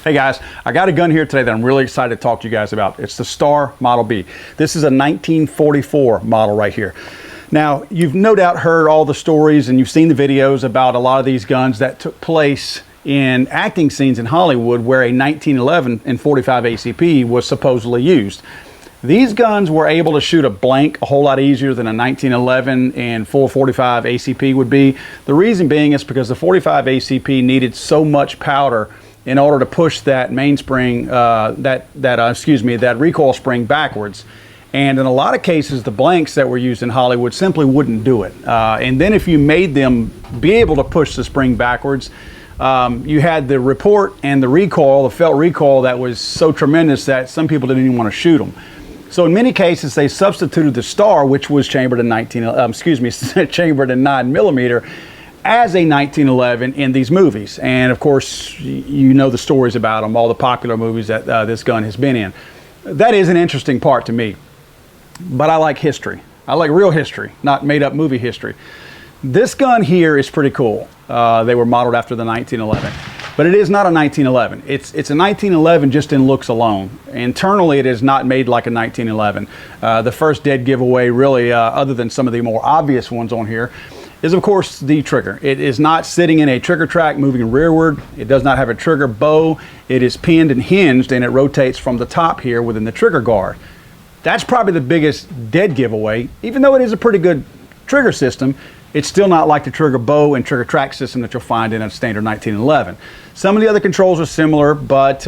Hey guys, I got a gun here today that I'm really excited to talk to you guys about. It's the Star Model B. This is a 1944 model right here. Now, you've no doubt heard all the stories and you've seen the videos about a lot of these guns that took place in acting scenes in Hollywood where a 1911 and 45 ACP was supposedly used. These guns were able to shoot a blank a whole lot easier than a 1911 and 445 ACP would be. The reason being is because the 45 ACP needed so much powder in order to push that mainspring, that recoil spring backwards. And in a lot of cases, the blanks that were used in Hollywood simply wouldn't do it. And then if you made them be able to push the spring backwards, you had the report and the recoil, the felt recoil that was so tremendous that some people didn't even want to shoot them. So in many cases, they substituted the Star, which was chambered in chambered in 9mm, as a 1911 in these movies. And of course, you know the stories about them, all the popular movies that this gun has been in. That is an interesting part to me. But I like history. I like real history, not made up movie history. This gun here is pretty cool. They were modeled after the 1911. But it is not a 1911. It's a 1911 just in looks alone. Internally, it is not made like a 1911. The first dead giveaway, really, other than some of the more obvious ones on here, is of course the trigger. It is not sitting in a trigger track moving rearward. It does not have a trigger bow. It is pinned and hinged, and it rotates from the top here within the trigger guard. That's probably the biggest dead giveaway. Even though it is a pretty good trigger system, it's still not like the trigger bow and trigger track system that you'll find in a standard 1911. Some of the other controls are similar, but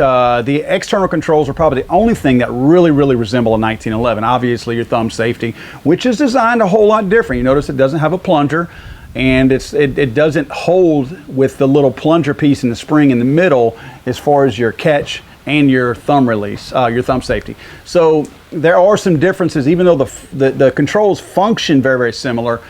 the external controls are probably the only thing that really resemble a 1911. Obviously, your thumb safety, which is designed a whole lot different. You notice it doesn't have a plunger, and it doesn't hold with the little plunger piece in the spring in the middle as far as your catch and your thumb release, your thumb safety. So there are some differences, even though the controls function very similar.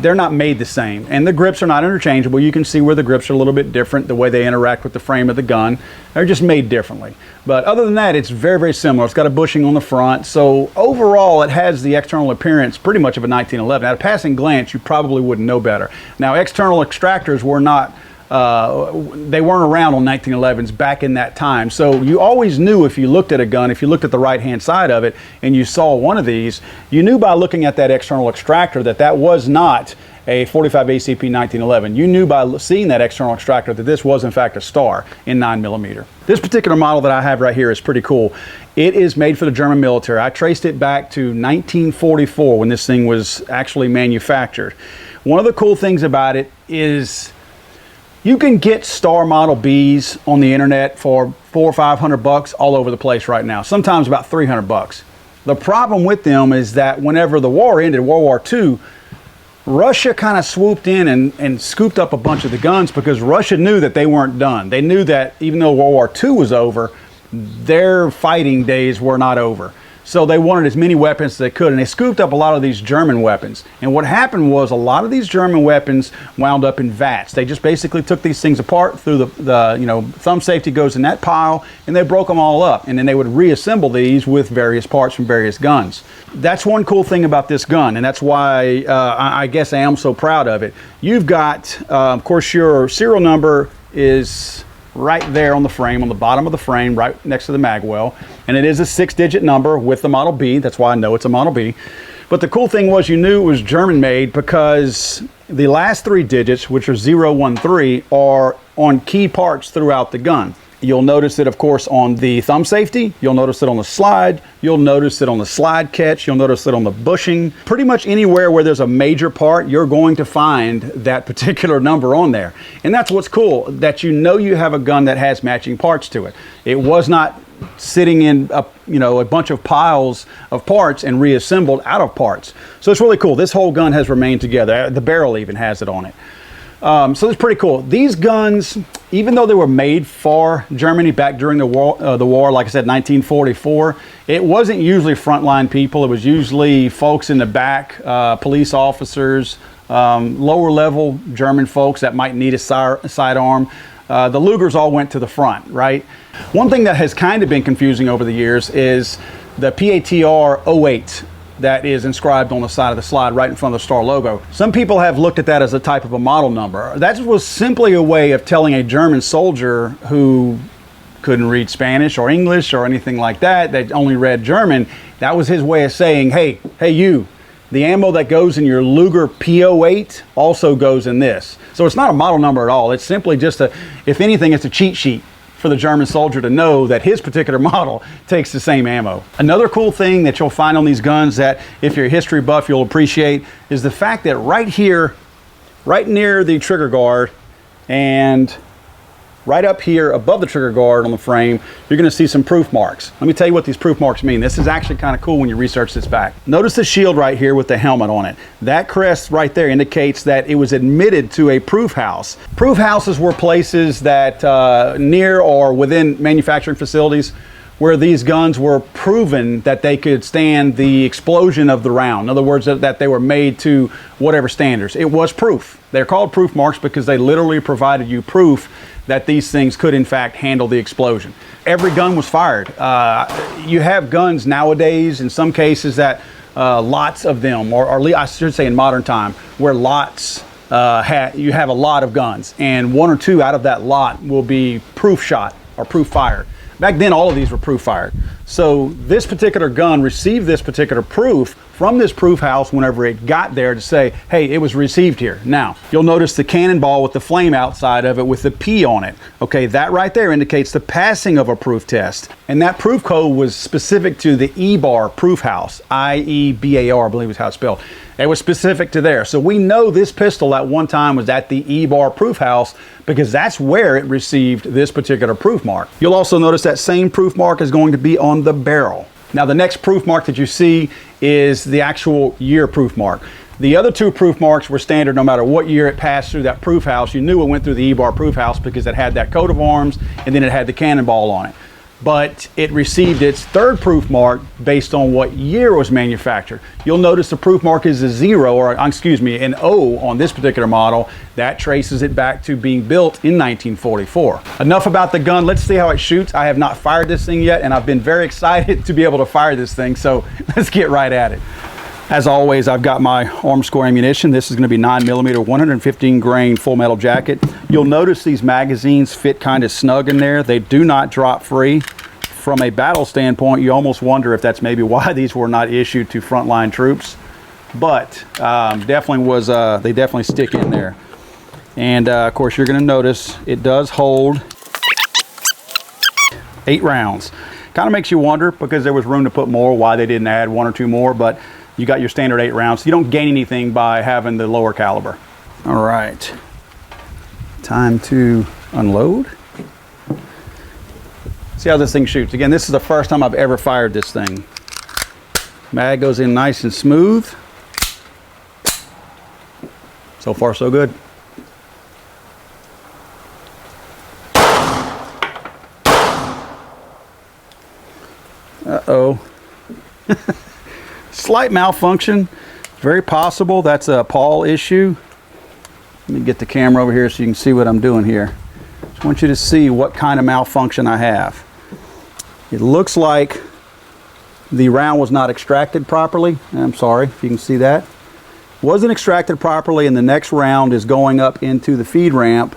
They're not made the same, and the grips are not interchangeable. You can see where the grips are a little bit different, the way they interact with the frame of the gun. They're just made differently. But other than that, it's very similar. It's got a bushing on the front, so overall it has the external appearance pretty much of a 1911. At a passing glance, you probably wouldn't know better. Now, external extractors were not they weren't around on 1911s back in that time. So you always knew if you looked at a gun, if you looked at the right-hand side of it and you saw one of these, you knew by looking at that external extractor that that was not a 45 ACP 1911. You knew by seeing that external extractor that this was in fact a Star in 9mm. This particular model that I have right here is pretty cool. It is made for the German military. I traced it back to 1944 when this thing was actually manufactured. One of the cool things about it is you can get Star Model Bs on the internet for $400 or $500 all over the place right now, sometimes about $300. The problem with them is that whenever the war ended, World War II, Russia kind of swooped in and scooped up a bunch of the guns because Russia knew that they weren't done. They knew that even though World War II was over, their fighting days were not over. So they wanted as many weapons as they could, and they scooped up a lot of these German weapons. And what happened was a lot of these German weapons wound up in vats. They just basically took these things apart through the thumb safety goes in that pile, and they broke them all up. And then they would reassemble these with various parts from various guns. That's one cool thing about this gun, and that's why I guess I am so proud of it. You've got, of course, your serial number is right there on the frame, on the bottom of the frame, right next to the magwell. And it is a 6-digit number with the Model B. That's why I know it's a Model B. But the cool thing was you knew it was German made because the last 3 digits, which are 013, are on key parts throughout the gun. You'll notice it, of course, on the thumb safety. You'll notice it on the slide. You'll notice it on the slide catch. You'll notice it on the bushing. Pretty much anywhere where there's a major part, you're going to find that particular number on there. And that's what's cool, that you know you have a gun that has matching parts to it. It was not sitting in a bunch of piles of parts and reassembled out of parts. So it's really cool. This whole gun has remained together. The barrel even has it on it. So it's pretty cool. These guns, even though they were made for Germany back during the war, like I said, 1944, it wasn't usually frontline people. It was usually folks in the back, police officers, lower level German folks that might need a sidearm. The Lugers all went to the front, right? One thing that has kind of been confusing over the years is the PATR 08 that is inscribed on the side of the slide right in front of the Star logo. Some people have looked at that as a type of a model number. That was simply a way of telling a German soldier who couldn't read Spanish or English or anything like that, they only read German. That was his way of saying, hey you, the ammo that goes in your Luger P08 also goes in this. So it's not a model number at all. It's simply just if anything, it's a cheat sheet for the German soldier to know that his particular model takes the same ammo. Another cool thing that you'll find on these guns that if you're a history buff you'll appreciate is the fact that right here, right near the trigger guard and right up here above the trigger guard on the frame, you're going to see some proof marks. Let me tell you what these proof marks mean. This is actually kind of cool when you research this back. Notice the shield right here with the helmet on it. That crest right there indicates that it was admitted to a proof house. Proof houses were places that near or within manufacturing facilities where these guns were proven that they could stand the explosion of the round. In other words, that they were made to whatever standards. It was proof. They're called proof marks because they literally provided you proof that these things could in fact handle the explosion. Every gun was fired. You have guns nowadays, in some cases, that lots of them, or I should say in modern time, where lots, you have a lot of guns, and one or two out of that lot will be proof shot or proof fired. Back then, all of these were proof fired. So this particular gun received this particular proof from this proof house whenever it got there to say, hey, it was received here. Now, you'll notice the cannonball with the flame outside of it with the P on it. Okay, that right there indicates the passing of a proof test. And that proof code was specific to the E-bar proof house, I-E-B-A-R, I believe is how it's spelled. It was specific to there. So we know this pistol at one time was at the E-bar proof house because that's where it received this particular proof mark. You'll also notice that same proof mark is going to be on the barrel. Now the next proof mark that you see is the actual year proof mark. The other two proof marks were standard no matter what year it passed through that proof house. You knew it went through the E-bar proof house because it had that coat of arms and then it had the cannonball on it. But it received its third proof mark based on what year it was manufactured. You'll notice the proof mark is a 0, or excuse me, an O on this particular model. That traces it back to being built in 1944. Enough about the gun. Let's see how it shoots. I have not fired this thing yet, and I've been very excited to be able to fire this thing, so let's get right at it. As always, I've got my arm score ammunition. This is going to be 9mm, 115 grain full metal jacket. You'll notice these magazines fit kind of snug in there. They do not drop free. From a battle standpoint, you almost wonder if that's maybe why these were not issued to frontline troops. But they definitely stick in there. And of course, you're going to notice it does hold 8 rounds. Kind of makes you wonder, because there was room to put more, why they didn't add 1 or 2 more, but you got your standard 8 rounds. You don't gain anything by having the lower caliber. All right, time to unload. See how this thing shoots. Again, this is the first time I've ever fired this thing. Mag goes in nice and smooth. So far, so good. Uh-oh. Slight malfunction, very possible. That's a Paul issue. Let me get the camera over here so you can see what I'm doing here. Just want you to see what kind of malfunction I have. It looks like the round was not extracted properly. I'm sorry if you can see that. Wasn't extracted properly, and the next round is going up into the feed ramp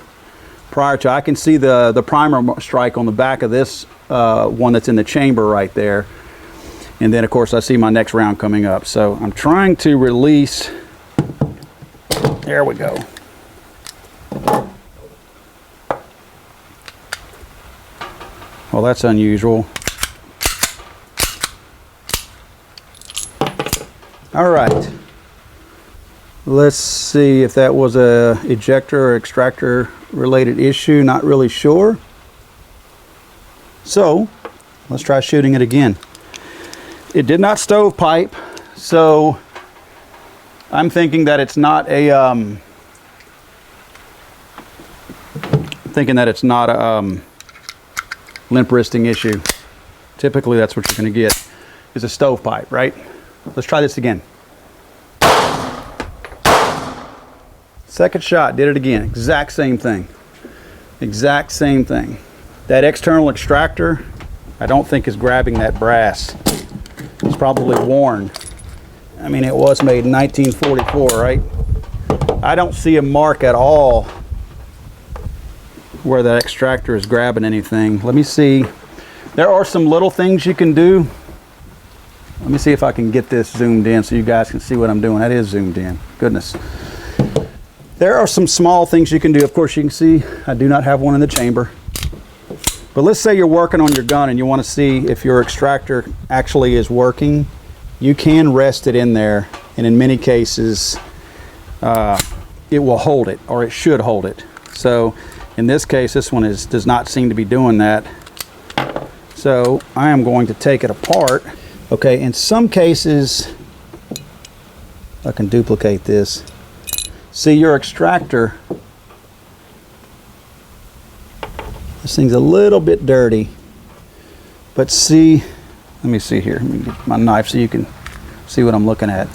prior to. I can see the primer strike on the back of this one that's in the chamber right there. And then, of course, I see my next round coming up. So I'm trying to release. There we go. Well, that's unusual. All right. Let's see if that was a ejector or extractor related issue. Not really sure. So let's try shooting it again. It did not stovepipe, so I'm thinking that it's not a limp wristing issue. Typically, that's what you're going to get, is a stovepipe, right? Let's try this again. Second shot, did it again. Exact same thing. Exact same thing. That external extractor, I don't think is grabbing that brass. It's probably worn. I mean, it was made in 1944, right? I don't see a mark at all where that extractor is grabbing anything. Let me see. There are some little things you can do. Let me see if I can get this zoomed in so you guys can see what I'm doing. That is zoomed in. Goodness. There are some small things you can do. Of course, you can see I do not have one in the chamber. But let's say you're working on your gun and you want to see if your extractor actually is working. You can rest it in there, and in many cases it will hold it, or it should hold it. So in this case, this one does not seem to be doing that. So I am going to take it apart. Okay, in some cases, I can duplicate this. See, your extractor, this thing's a little bit dirty, but see, let me see here. Let me get my knife so you can see what I'm looking at.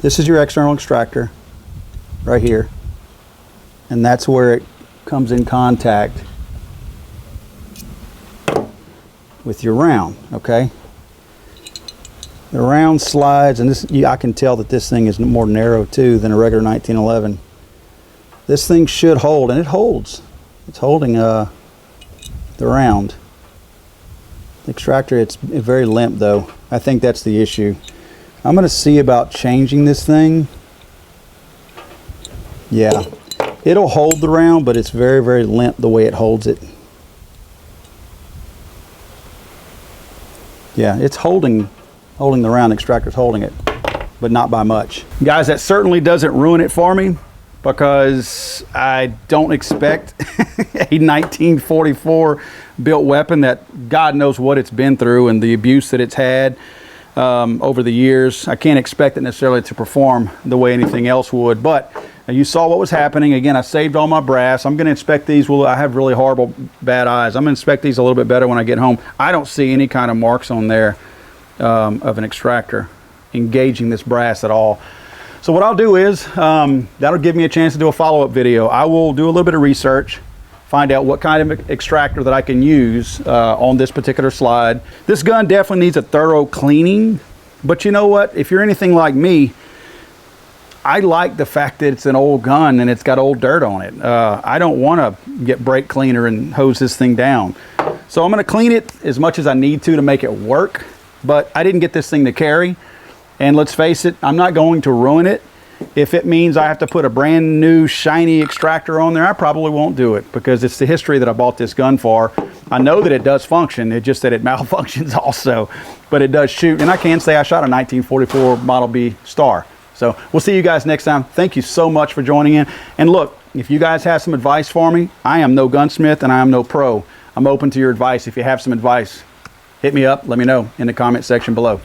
This is your external extractor right here, and that's where it comes in contact with your round. Okay, the round slides, and this, I can tell that this thing is more narrow too than a regular 1911. This thing should hold, and it holds. It's holding the round. The extractor, it's very limp though. I think that's the issue. I'm going to see about changing this thing. Yeah, it'll hold the round, but it's very, very limp the way it holds it. Yeah, it's holding the round. The extractor's holding it, but not by much. Guys, that certainly doesn't ruin it for me, because I don't expect a 1944 built weapon that God knows what it's been through and the abuse that it's had over the years. I can't expect it necessarily to perform the way anything else would, but you saw what was happening. Again, I saved all my brass. I'm going to inspect these. Well, I have really horrible bad eyes. I'm going to inspect these a little bit better when I get home. I don't see any kind of marks on there of an extractor engaging this brass at all. So what I'll do is, that'll give me a chance to do a follow-up video. I will do a little bit of research, find out what kind of extractor that I can use on this particular slide. This gun definitely needs a thorough cleaning, but you know what? If you're anything like me, I like the fact that it's an old gun and it's got old dirt on it. I don't want to get brake cleaner and hose this thing down. So I'm going to clean it as much as I need to make it work, but I didn't get this thing to carry. And let's face it, I'm not going to ruin it. If it means I have to put a brand new shiny extractor on there, I probably won't do it, because it's the history that I bought this gun for. I know that it does function, it's just that it malfunctions also, but it does shoot. And I can say I shot a 1944 Model B Star. So we'll see you guys next time. Thank you so much for joining in. And look, if you guys have some advice for me, I am no gunsmith and I am no pro. I'm open to your advice. If you have some advice, hit me up, let me know in the comment section below.